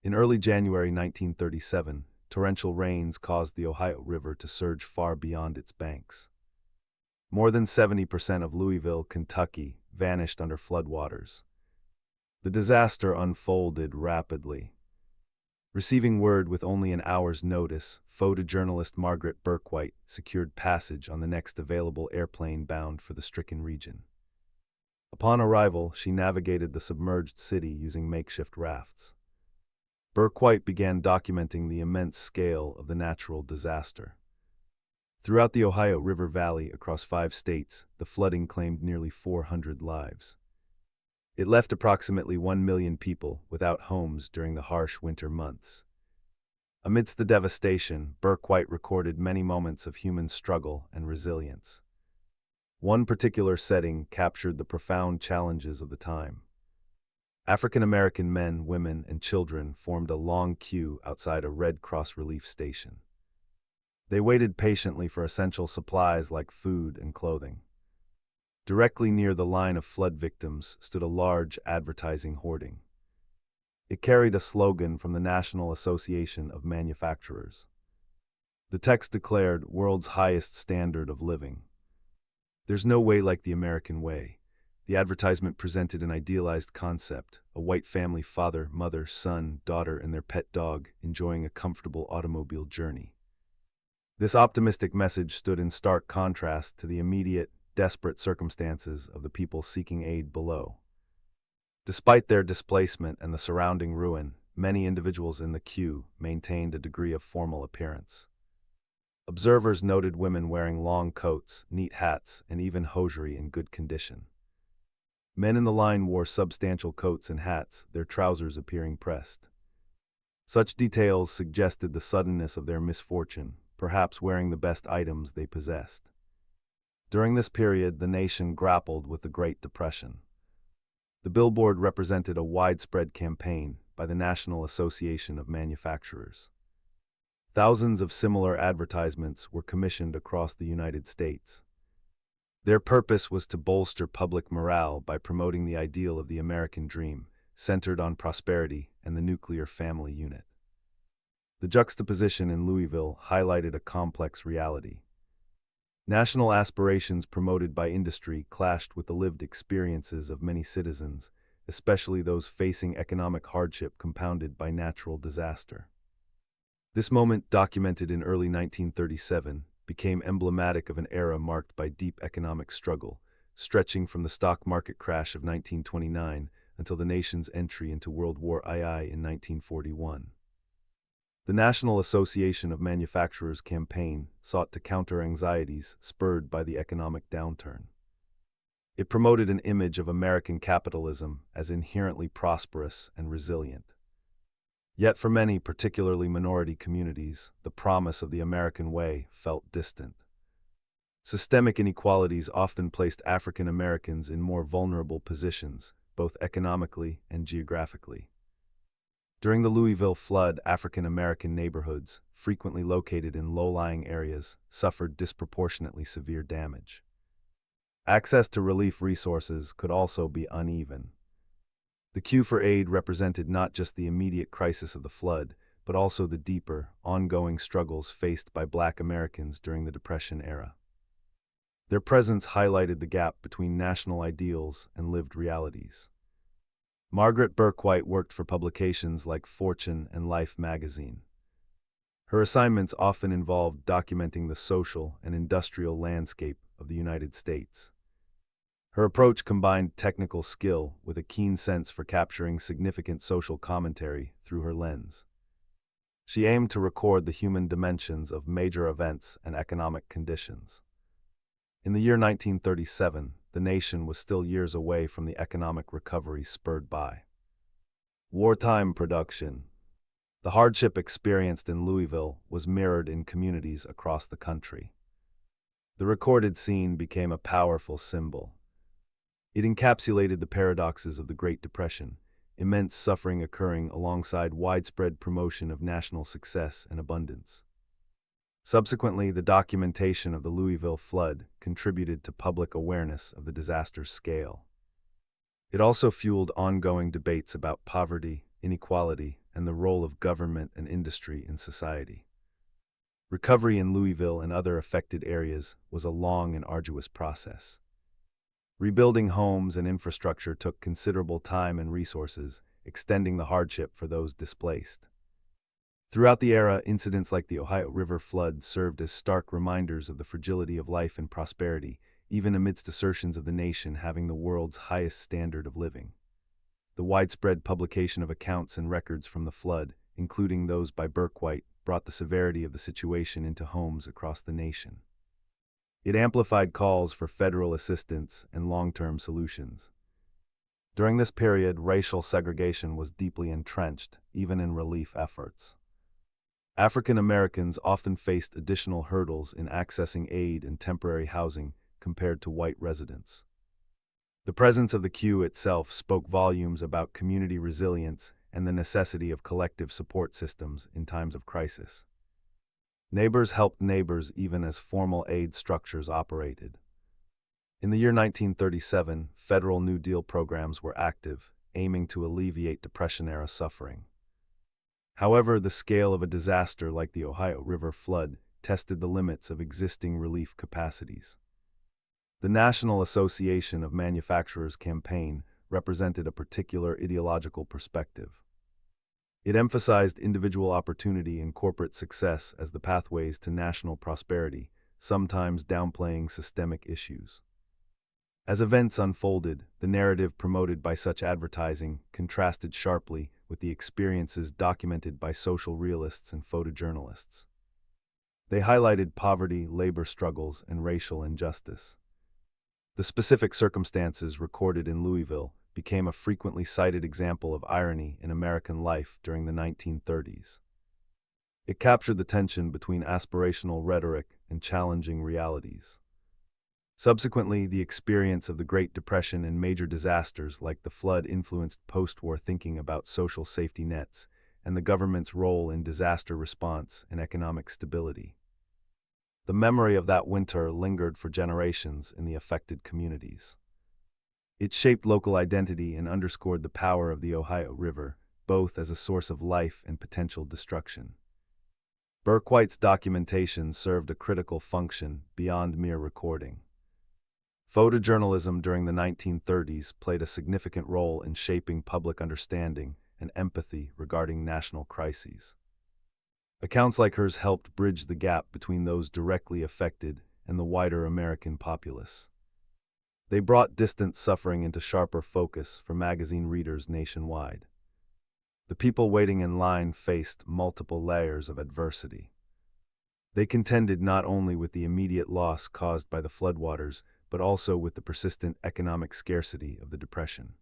In early January 1937, torrential rains caused the Ohio River to surge far beyond its banks. More than 70% of Louisville, Kentucky, vanished under floodwaters. The disaster unfolded rapidly. Receiving word with only an hour's notice, photojournalist Margaret Burkwhite secured passage on the next available airplane bound for the stricken region. Upon arrival, she navigated the submerged city using makeshift rafts. Burkwhite began documenting the immense scale of the natural disaster. Throughout the Ohio River Valley across 5 states, the flooding claimed nearly 400 lives. It left approximately 1 million people without homes during the harsh winter months. Amidst the devastation, Burkwhite recorded many moments of human struggle and resilience. One particular setting captured the profound challenges of the time. African American men, women, and children formed a long queue outside a Red Cross relief station. They waited patiently for essential supplies like food and clothing. Directly near the line of flood victims stood a large advertising hoarding. It carried a slogan from the National Association of Manufacturers. The text declared, "World's highest standard of living." There's no way like the American way. The advertisement presented an idealized concept, a white family, father, mother, son, daughter, and their pet dog enjoying a comfortable automobile journey. This optimistic message stood in stark contrast to the immediate, desperate circumstances of the people seeking aid below. Despite their displacement and the surrounding ruin, many individuals in the queue maintained a degree of formal appearance. Observers noted women wearing long coats, neat hats, and even hosiery in good condition. Men in the line wore substantial coats and hats, their trousers appearing pressed. Such details suggested the suddenness of their misfortune, perhaps wearing the best items they possessed. During this period, the nation grappled with the Great Depression. The billboard represented a widespread campaign by the National Association of Manufacturers. Thousands of similar advertisements were commissioned across the United States. Their purpose was to bolster public morale by promoting the ideal of the American dream, centered on prosperity and the nuclear family unit. The juxtaposition in Louisville highlighted a complex reality. National aspirations promoted by industry clashed with the lived experiences of many citizens, especially those facing economic hardship compounded by natural disaster. This moment, documented in early 1937, became emblematic of an era marked by deep economic struggle, stretching from the stock market crash of 1929 until the nation's entry into World War II in 1941. The National Association of Manufacturers campaign sought to counter anxieties spurred by the economic downturn. It promoted an image of American capitalism as inherently prosperous and resilient. Yet for many, particularly minority communities, the promise of the American way felt distant. Systemic inequalities often placed African Americans in more vulnerable positions, both economically and geographically. During the Louisville flood, African American neighborhoods, frequently located in low-lying areas, suffered disproportionately severe damage. Access to relief resources could also be uneven. The queue for aid represented not just the immediate crisis of the flood, but also the deeper, ongoing struggles faced by Black Americans during the Depression era. Their presence highlighted the gap between national ideals and lived realities. Margaret Burkwhite worked for publications like Fortune and Life magazine. Her assignments often involved documenting the social and industrial landscape of the United States. Her approach combined technical skill with a keen sense for capturing significant social commentary through her lens. She aimed to record the human dimensions of major events and economic conditions. In the year 1937, the nation was still years away from the economic recovery spurred by wartime production. The hardship experienced in Louisville was mirrored in communities across the country. The recorded scene became a powerful symbol. It encapsulated the paradoxes of the Great Depression, immense suffering occurring alongside widespread promotion of national success and abundance. Subsequently, the documentation of the Louisville flood contributed to public awareness of the disaster's scale. It also fueled ongoing debates about poverty, inequality, and the role of government and industry in society. Recovery in Louisville and other affected areas was a long and arduous process. Rebuilding homes and infrastructure took considerable time and resources, extending the hardship for those displaced. Throughout the era, incidents like the Ohio River flood served as stark reminders of the fragility of life and prosperity, even amidst assertions of the nation having the world's highest standard of living. The widespread publication of accounts and records from the flood, including those by Berkwhite, brought the severity of the situation into homes across the nation. It amplified calls for federal assistance and long-term solutions. During this period, racial segregation was deeply entrenched, even in relief efforts. African Americans often faced additional hurdles in accessing aid and temporary housing compared to white residents. The presence of the queue itself spoke volumes about community resilience and the necessity of collective support systems in times of crisis. Neighbors helped neighbors even as formal aid structures operated. In the year 1937, federal New Deal programs were active, aiming to alleviate Depression-era suffering. However, the scale of a disaster like the Ohio River flood tested the limits of existing relief capacities. The National Association of Manufacturers campaign represented a particular ideological perspective. It emphasized individual opportunity and corporate success as the pathways to national prosperity, sometimes downplaying systemic issues. As events unfolded, the narrative promoted by such advertising contrasted sharply with the experiences documented by social realists and photojournalists. They highlighted poverty, labor struggles, and racial injustice. The specific circumstances recorded in Louisville became a frequently cited example of irony in American life during the 1930s. It captured the tension between aspirational rhetoric and challenging realities. Subsequently, the experience of the Great Depression and major disasters like the flood influenced post-war thinking about social safety nets and the government's role in disaster response and economic stability. The memory of that winter lingered for generations in the affected communities. It shaped local identity and underscored the power of the Ohio River, both as a source of life and potential destruction. Berkwhite's documentation served a critical function beyond mere recording. Photojournalism during the 1930s played a significant role in shaping public understanding and empathy regarding national crises. Accounts like hers helped bridge the gap between those directly affected and the wider American populace. They brought distant suffering into sharper focus for magazine readers nationwide. The people waiting in line faced multiple layers of adversity. They contended not only with the immediate loss caused by the floodwaters, but also with the persistent economic scarcity of the Depression.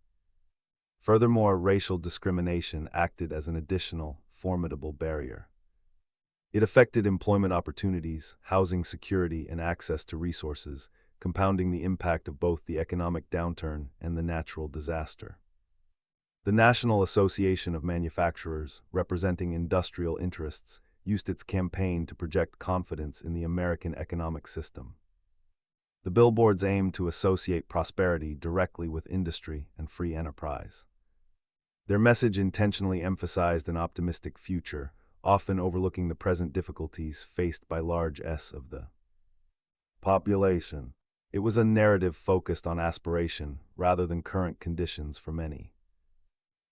Furthermore, racial discrimination acted as an additional, formidable barrier. It affected employment opportunities, housing security, and access to resources, compounding the impact of both the economic downturn and the natural disaster. The National Association of Manufacturers, representing industrial interests, used its campaign to project confidence in the American economic system. The billboards aimed to associate prosperity directly with industry and free enterprise. Their message intentionally emphasized an optimistic future, often overlooking the present difficulties faced by large S of the population. It was a narrative focused on aspiration rather than current conditions for many.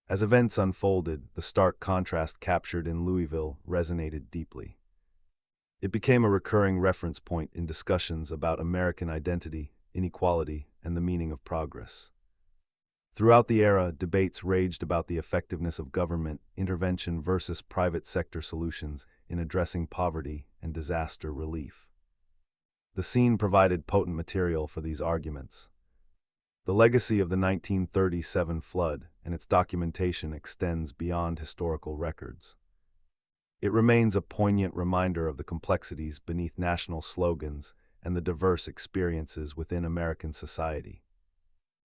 As events unfolded, the stark contrast captured in Louisville resonated deeply. It became a recurring reference point in discussions about American identity, inequality, and the meaning of progress. Throughout the era, debates raged about the effectiveness of government intervention versus private sector solutions in addressing poverty and disaster relief. The scene provided potent material for these arguments. The legacy of the 1937 flood and its documentation extends beyond historical records. It remains a poignant reminder of the complexities beneath national slogans and the diverse experiences within American society.